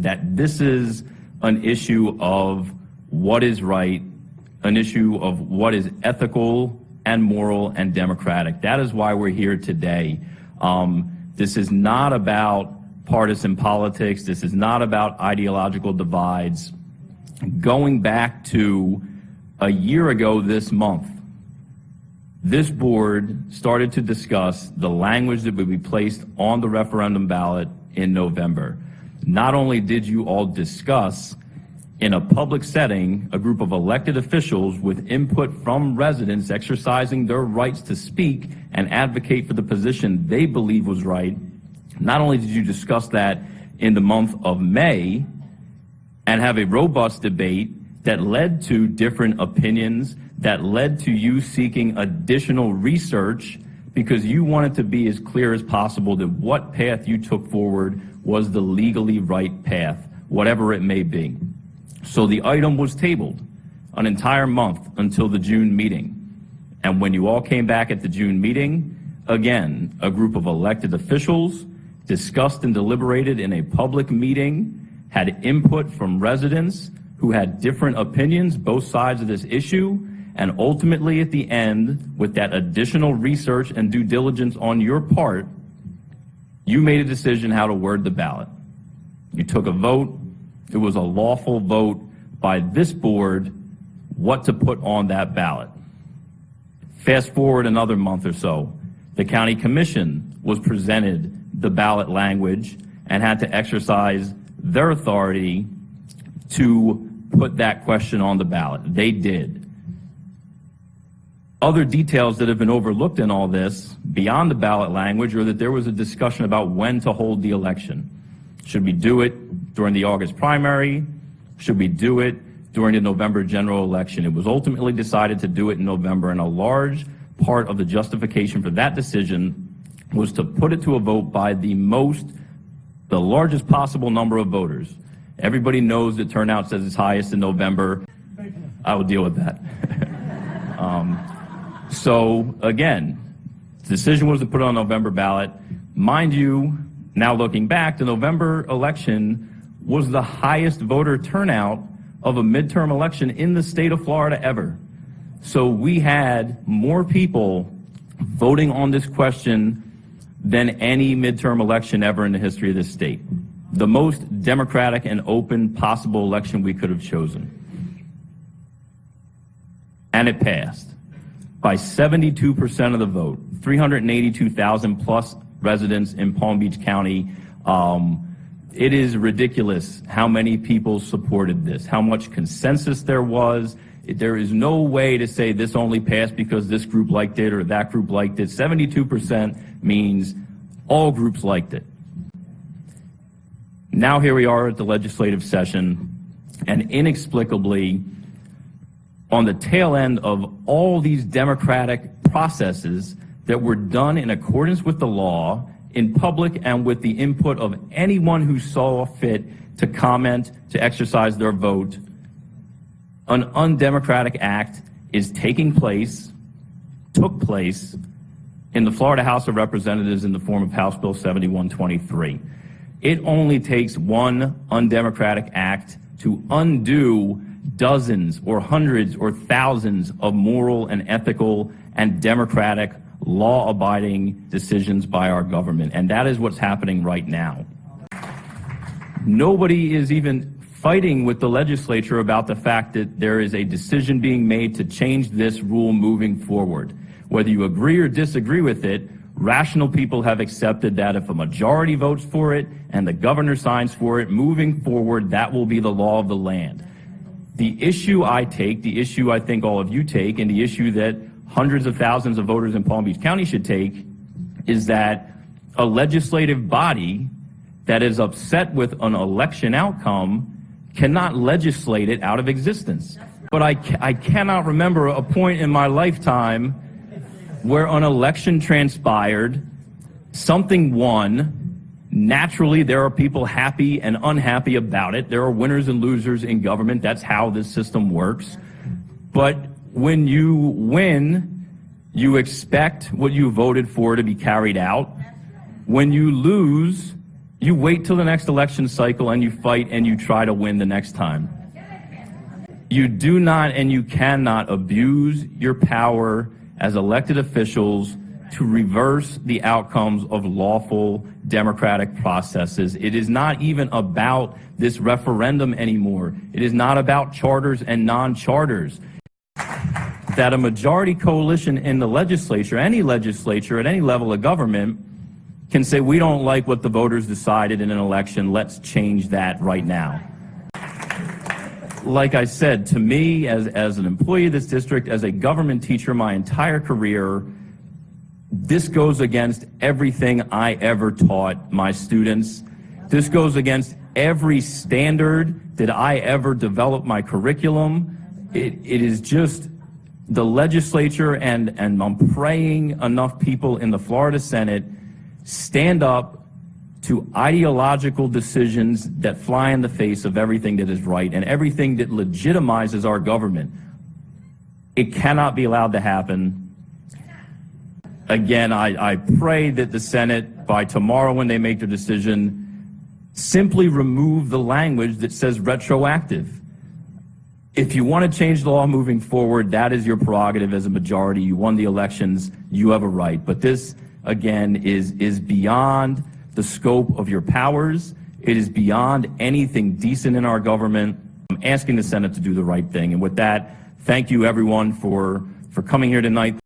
that this is an issue of what is right, an issue of what is ethical and moral and democratic. That is why we're here today. This is not about partisan politics. This is not about ideological divides. Going back to a year ago this month, this board started to discuss the language that would be placed on the referendum ballot in November. Not only did you all discuss in a public setting a group of elected officials with input from residents exercising their rights to speak and advocate for the position they believe was right, not only did you discuss that in the month of May and have a robust debate that led to different opinions, that led to you seeking additional research because you wanted to be as clear as possible that what path you took forward was the legally right path, whatever it may be. So the item was tabled an entire month until the June meeting. And when you all came back at the June meeting, again, a group of elected officials discussed and deliberated in a public meeting, had input from residents who had different opinions, both sides of this issue, and ultimately at the end, with that additional research and due diligence on your part, you made a decision how to word the ballot. You took a vote. It was a lawful vote by this board what to put on that ballot. Fast forward another month or so, the county commission was presented the ballot language and had to exercise their authority to put that question on the ballot. They did. Other details that have been overlooked in all this, beyond the ballot language, are that there was a discussion about when to hold the election. Should we do it during the August primary? Should we do it during the November general election? It was ultimately decided to do it in November, and a large part of the justification for that decision was to put it to a vote by the largest possible number of voters. Everybody knows that turnout says it's highest in November. I will deal with that. So again, the decision was to put it on November ballot. Mind you, now looking back, the November election was the highest voter turnout of a midterm election in the state of Florida ever. So we had more people voting on this question than any midterm election ever in the history of this state. The most democratic and open possible election we could have chosen. And it passed by 72% of the vote, 382,000 plus residents in Palm Beach County. It is ridiculous how many people supported this, how much consensus there was. There is no way to say this only passed because this group liked it or that group liked it. 72% means all groups liked it. Now here we are at the legislative session, and inexplicably, on the tail end of all these democratic processes that were done in accordance with the law, in public and with the input of anyone who saw fit to comment, to exercise their vote, an undemocratic act is took place in the Florida House of Representatives in the form of House Bill 7123. It only takes one undemocratic act to undo dozens or hundreds or thousands of moral and ethical and democratic law-abiding decisions by our government. And that is what's happening right now. Nobody is even fighting with the legislature about the fact that there is a decision being made to change this rule moving forward. Whether you agree or disagree with it, rational people have accepted that if a majority votes for it and the governor signs for it, moving forward, that will be the law of the land. The issue I take, the issue I think all of you take, and the issue that hundreds of thousands of voters in Palm Beach County should take is that a legislative body that is upset with an election outcome cannot legislate it out of existence. But I cannot remember a point in my lifetime where an election transpired, something won. Naturally, there are people happy and unhappy about it. There are winners and losers in government. That's how this system works. But when you win, you expect what you voted for to be carried out. When you lose, You wait till the next election cycle and you fight and you try to win the next time. You do not and you cannot abuse your power as elected officials to reverse the outcomes of lawful democratic processes. It is not even about this referendum anymore. It is not about charters and non-charters. That a majority coalition in the legislature, any legislature at any level of government, can say, we don't like what the voters decided in an election, let's change that right now. Like I said, to me, as an employee of this district, as a government teacher my entire career, this goes against everything I ever taught my students. This goes against every standard that I ever developed my curriculum. It is just the legislature, and I'm praying enough people in the Florida Senate stand up to ideological decisions that fly in the face of everything that is right and everything that legitimizes our government. It cannot be allowed to happen. Again, I pray that the Senate, by tomorrow when they make their decision, simply remove the language that says retroactive. If you want to change the law moving forward, that is your prerogative as a majority. You won the elections, you have a right. But this, again, is beyond the scope of your powers. It is beyond anything decent in our government. I'm asking the Senate to do the right thing. And with that, thank you everyone for coming here tonight.